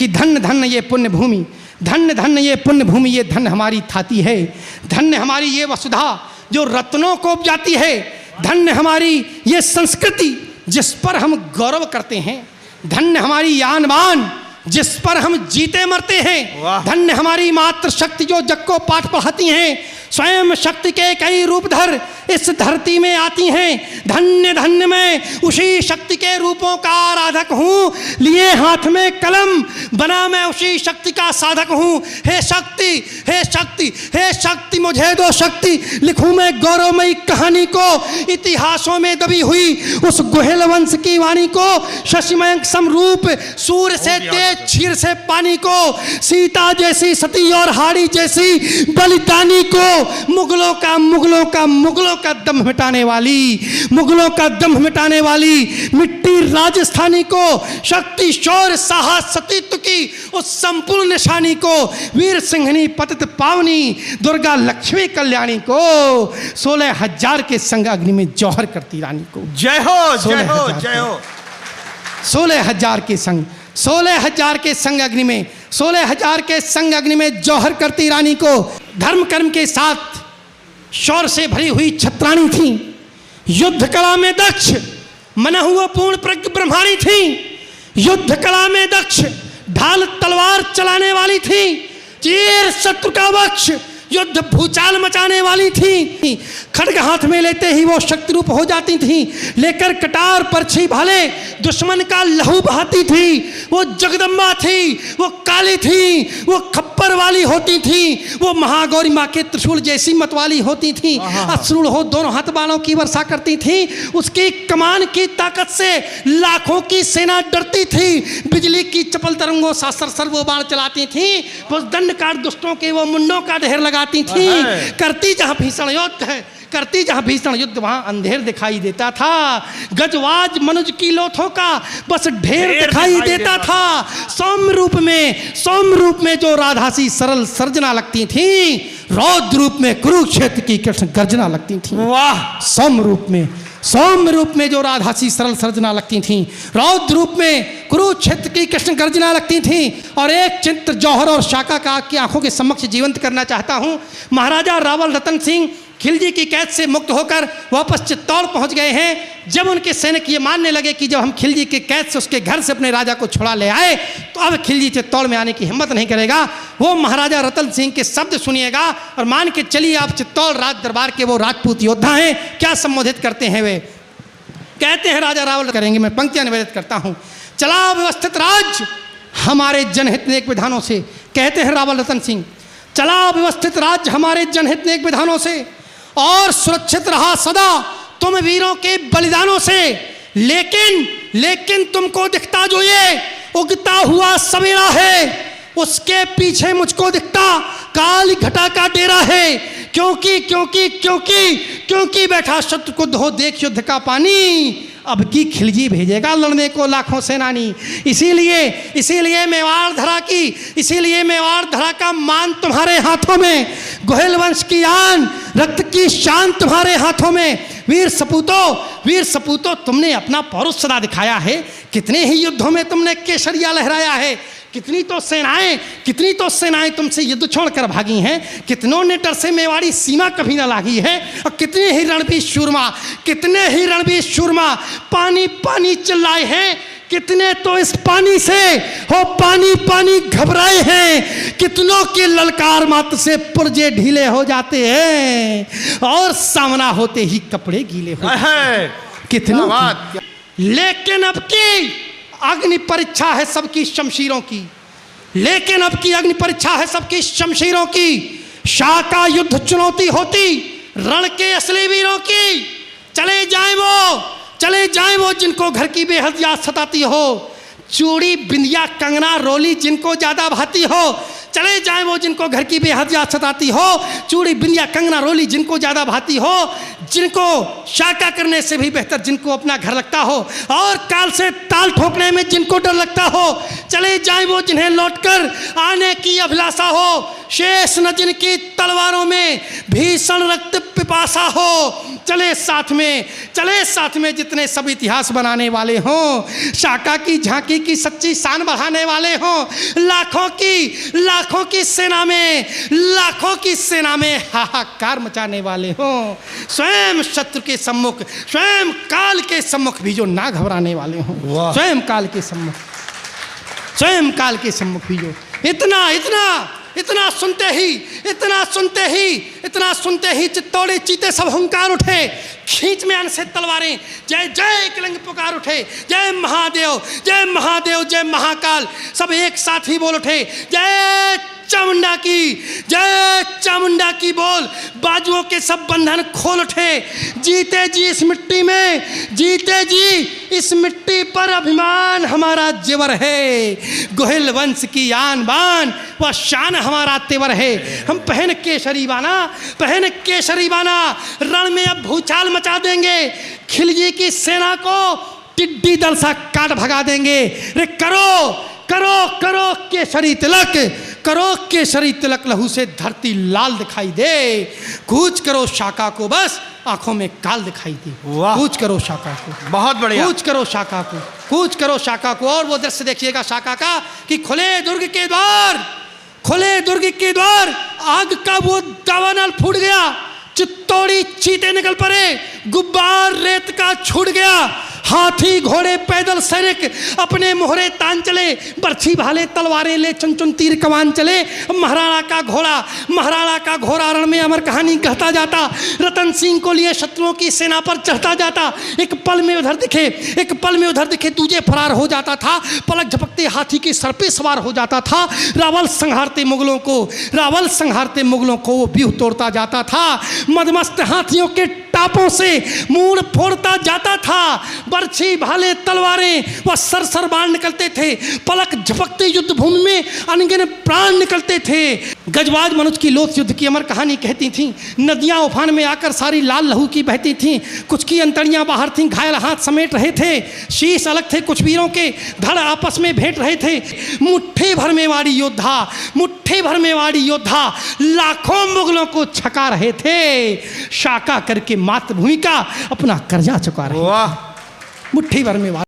कि धन्य धन्य ये पुण्य भूमि, धन्य धन्य ये पुण्य भूमि, ये धन्य हमारी थाती है, धन्य हमारी ये वसुधा जो रत्नों को उपजाती है, धन्य हमारी ये संस्कृति जिस पर हम गौरव करते हैं, धन्य हमारी आन बान जिस पर हम जीते मरते हैं, धन्य हमारी मातृशक्ति जो जग को पाठ पढ़ाती हैं, स्वयं शक्ति के कई रूप धर इस धरती में आती हैं। धन्य धन्य मैं उसी शक्ति के रूपों का आराधक हूँ, लिए हाथ में कलम बना मैं उसी शक्ति का साधक हूँ। हे शक्ति, हे शक्ति, हे शक्ति मुझे दो शक्ति, लिखूँ मैं गौरवमयी कहानी को, इतिहासों में दबी हुई उस गुहेल वंश की वाणी को, शशिमय समरूप सूर्य से तेज क्षीर से पानी को, सीता जैसी सती और हाड़ी जैसी बलिदानी को, मुगलों का दम मिटाने वाली, मुगलों का दम मिटाने वाली मिट्टी राजस्थानी को, शक्ति शौर्य साहस सतीत्व की उस संपूर्ण निशानी को, वीर सिंहनी पतित पावनी दुर्गा लक्ष्मी कल्याणी को, 16,000 के संग अग्नि में जौहर करती रानी को। जय हो, जय हो, जय हो। 16,000 के संग, 16,000 के संग अग्नि में, 16,000 के संग अग्नि में जौहर करती रानी को, धर्म कर्म के साथ शौर्य से भरी हुई छत्राणी थी, युद्ध कला में दक्ष मना हुआ पूर्ण प्रज्ञ ब्रह्माणी थी, युद्ध कला में दक्ष ढाल तलवार चलाने वाली थी, चीर शत्रु का वक्ष युद्ध भूचाल मचाने वाली थी, खड्ग हाथ में लेते ही वो शक्ति रूप हो जाती थी, लेकर कटार परछी भाले दुश्मन का लहू बहाती थी, वो जगदम्बा थी, वो काली थी, वो खप्पर वाली होती थी, वो महागौरी माँ के त्रिशूल जैसी मतवाली होती थी, अश्रुल हो दोनों हाथ बाणों की वर्षा करती थी, उसकी कमान की ताकत से लाखों की सेना डरती थी, बिजली की चपल तरंगों सा सरसर वो बाण चलाती थी, वो दंड काट दुष्टों के वो मुंडों का ढेर लगाती थी, करती जहां भीषण युद्ध है, करती जहां भीषण युद्ध वहां अंधेर दिखाई देता था, गजवाज मनुज की लोथों का बस ढेर दिखाई देता था, सौम्य रूप में जो राधासी सरल सर्जना लगती थी, रौद्र रूप में कुरुक्षेत्र की कृष्ण गर्जना लगती थी। वाह! सौम्य रूप में जो राधासी सरल सर्जना लगती थी, रौद्र रूप में कुरुक्षेत्र की कृष्ण गर्जना लगती थी। और एक चित्र जौहर और शाका का की आंखों के समक्ष जीवंत करना चाहता हूं। महाराजा रावल रतन सिंह खिलजी की कैद से मुक्त होकर वापस चित्तौड़ पहुंच गए हैं। जब उनके सैनिक ये मानने लगे कि जब हम खिलजी के कैद से उसके घर से अपने राजा को छुड़ा ले आए तो अब खिलजी चित्तौड़ में आने की हिम्मत नहीं करेगा, वो महाराजा रतन सिंह के शब्द सुनिएगा और मान के चलिए आप चित्तौड़ राज दरबार के वो राजपूत योद्धा हैं, क्या संबोधित करते हैं वे। कहते हैं राजा रावल करेंगे, मैं पंक्तियां निवेदित करता हूं। चला व्यवस्थित राज हमारे जनहित नेक विधानों से, कहते हैं रावल रतन सिंह, चला व्यवस्थित राज्य हमारे जनहित नेक विधानों से और सुरक्षित रहा सदा तुम वीरों के बलिदानों से। लेकिन तुमको दिखता जो ये उगता हुआ सवेरा है, उसके पीछे मुझको दिखता काली घटा का डेरा है। क्योंकि बैठा शत्रु को धो देख युद्ध का पानी, अब की खिलजी भेजेगा लड़ने को लाखों सेनानी। इसीलिए मेवाड़ धरा का मान तुम्हारे हाथों में, गोहिल वंश की आन रक्त की शान तुम्हारे हाथों में। वीर सपूतो तुमने अपना पौरुष सदा दिखाया है, कितने ही युद्धों में तुमने केसरिया लहराया है, कितनी तो सेनाएं तुमसे युद्ध छोड़कर भागी हैं, कितनों ने डर से मेवाड़ी सीमा कभी ना लागी है, और कितने ही रणवीर शूरमा पानी चिल्लाए हैं, कितने तो इस पानी से हो पानी घबराए हैं, कितनों के ललकार मात्र से पुर्जे ढीले हो जाते हैं और सामना होते ही कपड़े गीले हो जाते हैं। कितनों की, लेकिन अब की अग्नि परीक्षा है सबकी शमशीरों की, शाका युद्ध चुनौती होती रण के असली वीरों की। चले जाएं वो जिनको घर की बेहद याद सताती हो, चूड़ी बिंदिया कंगना रोली जिनको ज्यादा भाती हो। चले जाएं वो जिनको घर की बेहद याद सताती हो, चूड़ी बिंदिया कंगना रोली जिनको ज्यादा भाती हो। जिनको शाका करने से भी बेहतर जिनको अपना घर लगता हो, और काल से ताल ठोकने में जिनको डर लगता हो, चले जाएं वो जिन्हें लौटकर आने की अभिलाषा हो। शेष न जिनकी तलवारों में भीषण रक्त पिपासा हो। चले साथ में जितने सब इतिहास बनाने वाले हों, शाका की झांकी की सच्ची शान बढ़ाने वाले हों, लाखों की सेना में हाहाकार मचाने वाले हों, स्वयं शत्रु के सम्मुख, स्वयं काल के सम्मुख भी जो ना घबराने वाले हों, स्वयं काल के सम्मुख भी जो इतना सुनते ही चित्तौड़े चीते सब हुंकार उठे, खींच में अन से तलवारें, जय जय कलंग पुकार उठे, जय महादेव जय महादेव जय महाकाल, सब एक साथ ही बोल उठे, जय चामुंडा की बोल, बाजुओं के सब बंधन खोल उठे। जीते जी इस मिट्टी पर अभिमान हमारा जेवर है, गोहिल वंश की आन बान व शान हमारा तेवर है। हम पहन केसरी बाना रण में अब भूचाल मचा देंगे, खिलजी की सेना को टिड्डी दल सा काट भगा देंगे। रे करो केसरी तिलक, लहू से धरती लाल दिखाई दे। कूच करो शाका को, बस आंखों में काल दिखाई दे। कूच करो शाका को, बहुत बढ़िया। कूच करो शाका को। और वो दृश्य देखिएगा शाका का कि खुले दुर्ग के द्वार, आग का वो दावानल फूट गया, चित्तौड़ी चीते निकल पड़े, गुब्बार रेत का छूट गया, हाथी घोड़े पैदल सैनिक अपने मोहरे तान चले, बरछी भाले तलवारें ले चुन तीर कमान चले। महाराणा का घोड़ा रण में अमर कहानी कहता जाता, रतन सिंह को लिए शत्रुओं की सेना पर चढ़ता जाता। एक पल में उधर दिखे दूजे फरार हो जाता था, पलक झपकते हाथी के सर पे सवार हो जाता था। रावल संहारते मुगलों को वो व्यूह तोड़ता जाता था, मदमस्त हाथियों के टापों से मूड़ फोड़ता जाता था। बरछी भाले तलवारें व सरसर बाण निकलते थे, पलक झपकते युद्ध भूमि में अनगिनत प्राण निकलते थे। गजवाज मनुज की लोक युद्ध की अमर कहानी कहती थीं, नदियां उफान में आकर सारी लाल लहू की बहती थीं, कुछ की अंतड़ियां बाहर थीं, घायल हाथ समेट रहे थे, शीश अलग थे कुछ वीरों के, धड़ आपस में भेंट रहे थे। मुट्ठी भर मेवाड़ी योद्धा लाखों मुगलों को छका रहे थे, शाका करके मातृभूमि का अपना कर्जा चुका रहे। मुट्ठी भर में